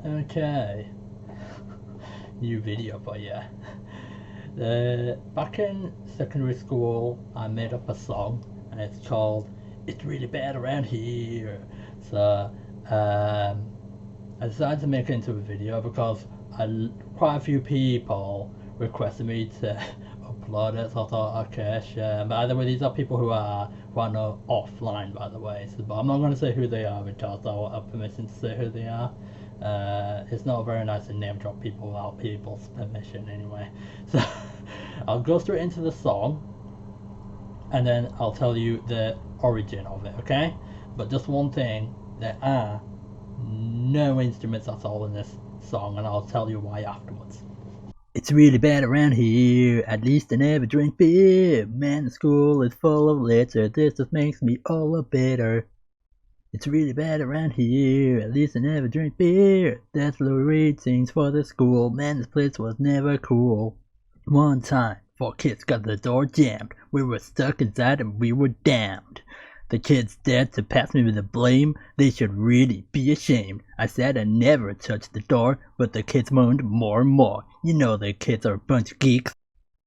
Okay, new video for you. Back in secondary school, I made up a song, and it's called "It's Really Bad Around Here." So, I decided to make it into a video because quite a few people requested me to upload it. So I thought, okay, sure. By the way, these are people who are not offline, by the way. So, but I'm not going to say who they are because I won't have permission to say who they are. It's not very nice to name drop people without people's permission anyway. So I'll go straight into the song and then I'll tell you the origin of it, okay? But just one thing, there are no instruments at all in this song, and I'll tell you why afterwards. It's really bad around here, at least I never drink beer. Man, the school is full of litter, this just makes me all the bitter. It's really bad around here, at least I never drink beer. That's low ratings for the school, man, this place was never cool. One time, 4 kids got the door jammed. We were stuck inside and we were damned. The kids dared to pass me with the blame. They should really be ashamed. I said I never touched the door, but the kids moaned more and more. You know the kids are a bunch of geeks.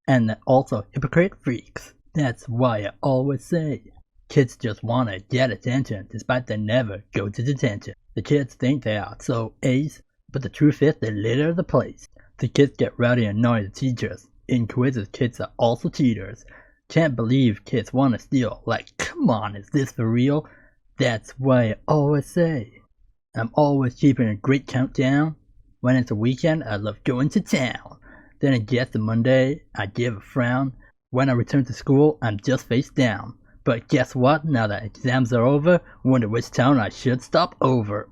And they're also hypocrite freaks. That's why I always say, kids just wanna get attention, despite they never go to detention. The kids think they are so ace, but the truth is they litter the place. The kids get rowdy and annoy the teachers. In quizzes, kids are also cheaters. Can't believe kids wanna steal. Like, come on, is this for real? That's why I always say, I'm always keeping a great countdown. When it's a weekend, I love going to town. Then it gets to Monday, I give a frown. When I return to school, I'm just face down. But guess what? Now that exams are over, wonder which town I should stop over.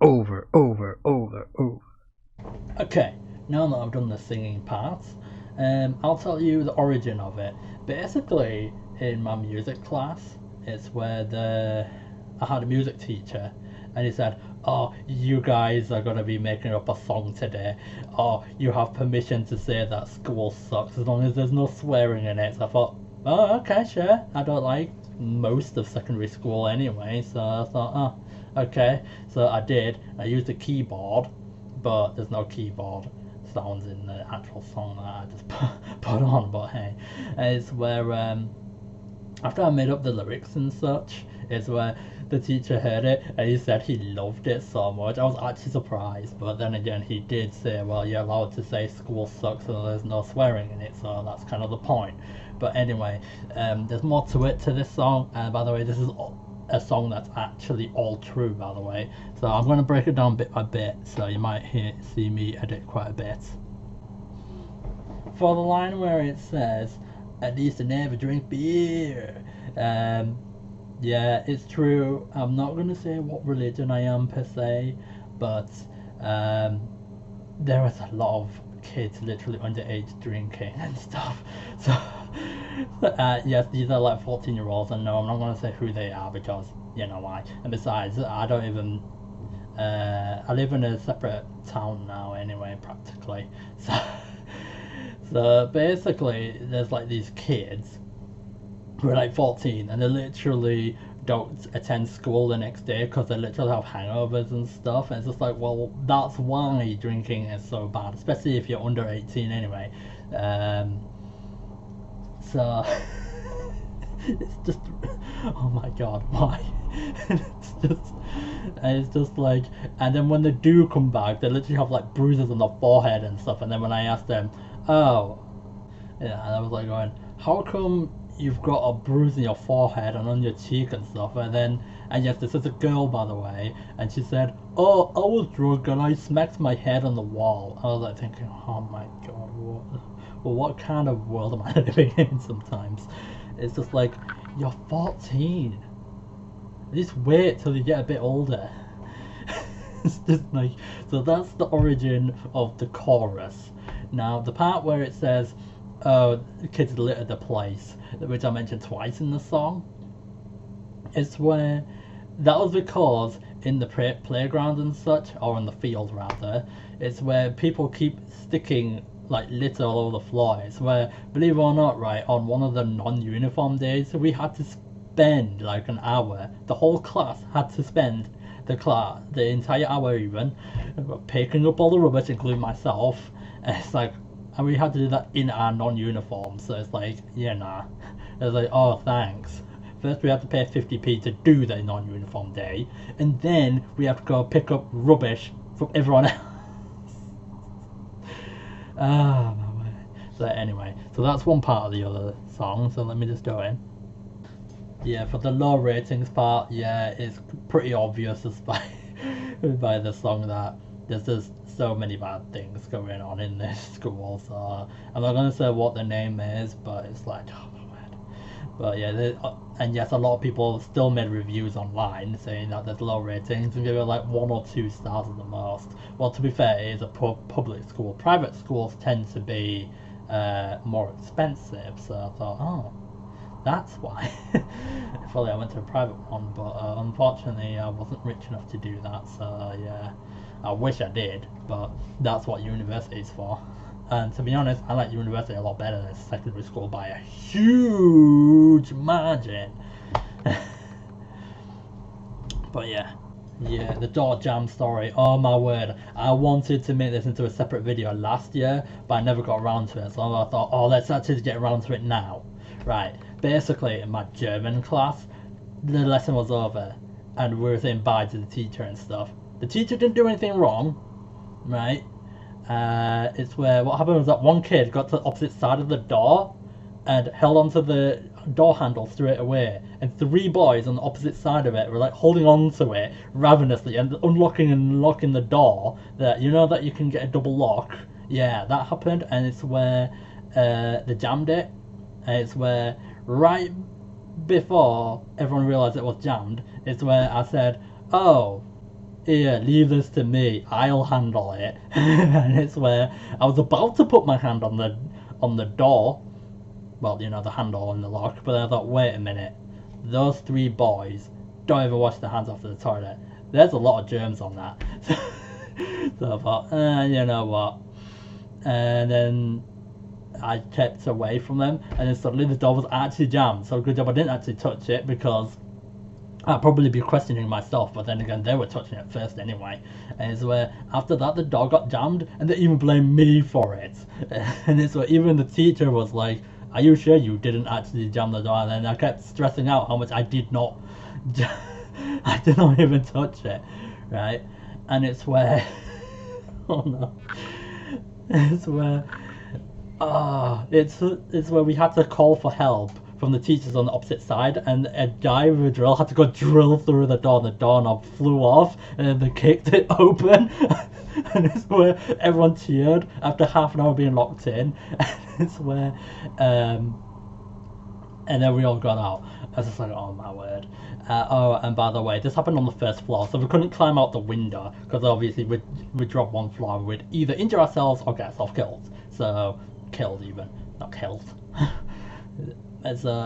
Okay, now that I've done the singing part, I'll tell you the origin of it. Basically, in my music class, it's where I had a music teacher, and he said, "Oh, you guys are gonna be making up a song today. Oh, you have permission to say that school sucks as long as there's no swearing in it." So I thought, "Oh, okay, sure. I don't like most of secondary school anyway." So I thought, "Oh, okay." So I did. I used a keyboard, but there's no keyboard sounds in the actual song that I just put on. But hey, it's where after I made up the lyrics and such, it's where the teacher heard it and he said he loved it so much. I was actually surprised, but then again, he did say, "Well, you're allowed to say school sucks and there's no swearing in it," so that's kind of the point. But anyway, there's more to it to this song, and by the way, this is a song that's actually all true, by the way. So I'm going to break it down bit by bit, so you might see me edit quite a bit. For the line where it says, "At least I never drink beer," yeah, it's true. I'm not going to say what religion I am per se, but there is a lot of kids literally underage drinking and stuff. So yes, these are like 14-year-olds, and no, I'm not going to say who they are because you know why. And besides, I don't even I live in a separate town now anyway, practically. So basically, there's like these kids who are like 14, and they literally don't attend school the next day because they literally have hangovers and stuff. And it's just like, well, that's why drinking is so bad, especially if you're under 18 anyway. So it's just, oh my god, why? It's just like, and then when they do come back, they literally have like bruises on the forehead and stuff. And then when I asked them, "Oh," yeah, and I was like going, "How come you've got a bruise in your forehead and on your cheek and stuff?" And yes, this is a girl, by the way, and she said, "Oh, I was drunk and I smacked my head on the wall." I was like thinking, oh my god, what kind of world am I living in sometimes? It's just like, you're 14. Just wait till you get a bit older. It's just like, so that's the origin of the chorus. Now, the part where it says, "Oh, the kids litter the place," which I mentioned twice in the song, is where that was because in the playground and such, or in the field rather, it's where people keep sticking like litter all over the floor. It's where, believe it or not, right, on one of the non-uniform days, we had to spend like an hour, the whole class had to spend the entire hour even, picking up all the rubbish, including myself. And it's like, and we had to do that in our non-uniform, so it's like, yeah, nah. It's like, oh, thanks. First we have to pay 50p to do the non-uniform day, and then we have to go pick up rubbish from everyone else. Ah, my word. So anyway, so that's one part of the other song, so let me just go in. Yeah, for the low ratings part, yeah, it's pretty obvious just by the song that there's just so many bad things going on in this school. So I'm not gonna say what the name is, but it's like, oh my word. But yeah, and yes, a lot of people still made reviews online saying that there's low ratings and give it like 1 or 2 stars at the most. Well, to be fair, it is a public school. Private schools tend to be more expensive, so I thought, oh, that's why. If only I went to a private one, but unfortunately I wasn't rich enough to do that, so yeah, I wish I did, but that's what university's for. And to be honest, I like university a lot better than secondary school by a huge margin. But yeah, the door jam story, oh my word. I wanted to make this into a separate video last year, but I never got around to it, so I thought, oh, let's actually get around to it now. Right, basically in my German class, the lesson was over and we were saying bye to the teacher and stuff. The teacher didn't do anything wrong, right? It's where what happened was that one kid got to the opposite side of the door and held onto the door handle straight away, and 3 boys on the opposite side of it were like holding on to it ravenously and unlocking and locking the door. That, you know, that you can get a double lock. Yeah, that happened, and it's where they jammed it. And it's where right before everyone realised it was jammed, it's where I said, oh, here, leave this to me, I'll handle it. And it's where I was about to put my hand on the door, well, you know, the handle on the lock, but I thought, wait a minute, those 3 boys don't ever wash their hands after the toilet. There's a lot of germs on that. So I thought, you know what, and then I kept away from them, and then suddenly the door was actually jammed, so good job I didn't actually touch it, because I'd probably be questioning myself, but then again, they were touching it first anyway. And it's where, after that, the door got jammed, and they even blamed me for it. And it's where even the teacher was like, are you sure you didn't actually jam the door? And then I kept stressing out how much I did not, I did not even touch it, right? And it's where, oh no, it's where, it's where we had to call for help from the teachers on the opposite side, and a guy with a drill had to go drill through the door, and the doorknob flew off, and then they kicked it open. And it's where everyone cheered after half an hour being locked in. And it's where and then we all got out. I was just like, oh my word. Oh, and by the way, this happened on the 1st floor, so we couldn't climb out the window, because obviously we'd drop 1 floor and we'd either injure ourselves or get ourselves killed. So, killed even, not killed.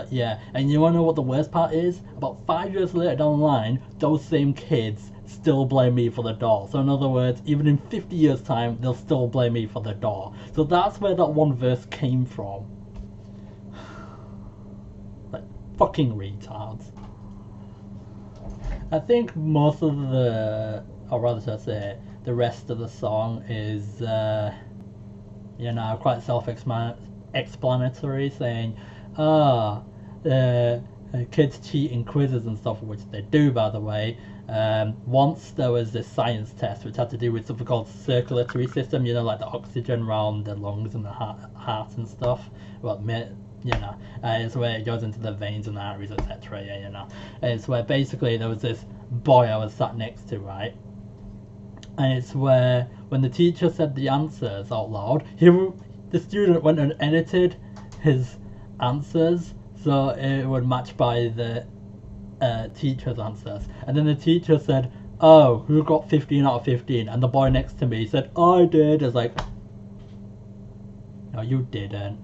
Yeah, and you wanna know what the worst part is? About 5 years later down the line, those same kids still blame me for the door. So in other words, even in 50 years time, they'll still blame me for the door. So that's where that one verse came from. Like, fucking retards. I think most of the, or rather should I say, the rest of the song is, you know, quite self-explanatory, saying, kids cheat in quizzes and stuff, which they do, by the way. Once there was this science test which had to do with something called circulatory system, you know, like the oxygen around the lungs and the heart and stuff. Well, you know, it's where it goes into the veins and the arteries, etc. Yeah, you know, it's where basically there was this boy I was sat next to, right? And it's where when the teacher said the answers out loud, the student went and edited his answers so it would match by the teacher's answers, and then the teacher said, oh, who got 15 out of 15? And the boy next to me said, I did. It's like, no, you didn't.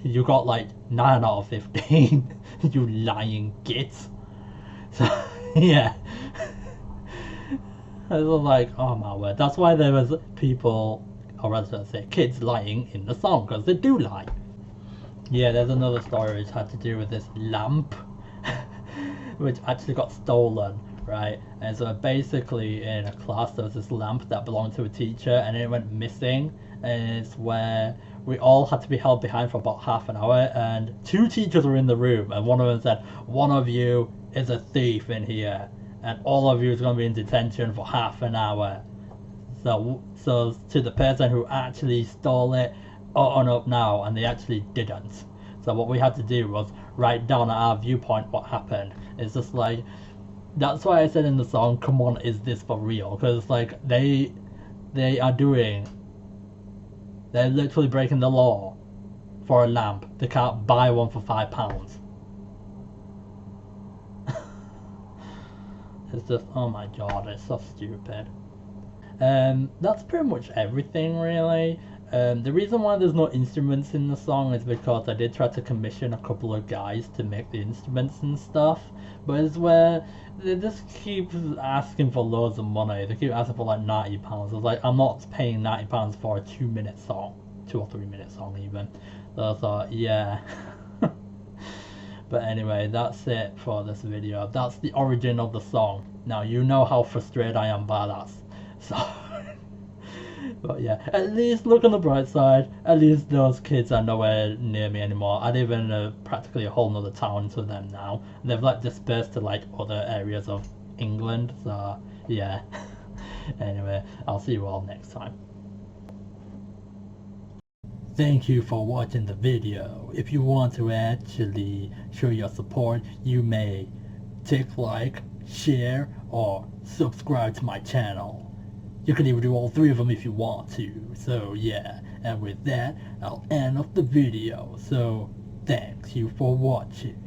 You got like 9 out of 15. You lying git. So yeah, I was like, oh my word. That's why there was people, or rather say kids, lying in the song, because they do lie. Yeah, there's another story which had to do with this lamp which actually got stolen right? And so basically in a class there was this lamp that belonged to a teacher and it went missing, and it's where we all had to be held behind for about half an hour, and two teachers were in the room, and one of them said, one of you is a thief in here, and all of you is going to be in detention for half an hour. So to the person who actually stole it, on up now, and they actually didn't. So what we had to do was write down at our viewpoint what happened. It's just like, that's why I said in the song, come on, is this for real? Because like they're literally breaking the law for a lamp. They can't buy one for £5. It's just, oh my god, it's so stupid. That's pretty much everything really. The reason why there's no instruments in the song is because I did try to commission a couple of guys to make the instruments and stuff, but it's where they just keep asking for loads of money. They keep asking for like £90. I was like, I'm not paying £90 for a 2-minute song, 2 or 3 minute song even. So I thought, yeah. But anyway, that's it for this video. That's the origin of the song. Now you know how frustrated I am by that. So, but yeah, at least look on the bright side. At least those kids are nowhere near me anymore. I live in practically a whole nother town to them now. They've like dispersed to like other areas of England. So yeah. Anyway, I'll see you all next time. Thank you for watching the video. If you want to actually show your support, you may tick like, share, or subscribe to my channel. You can even do all three of them if you want to. So yeah, and with that, I'll end off the video. So thanks you for watching.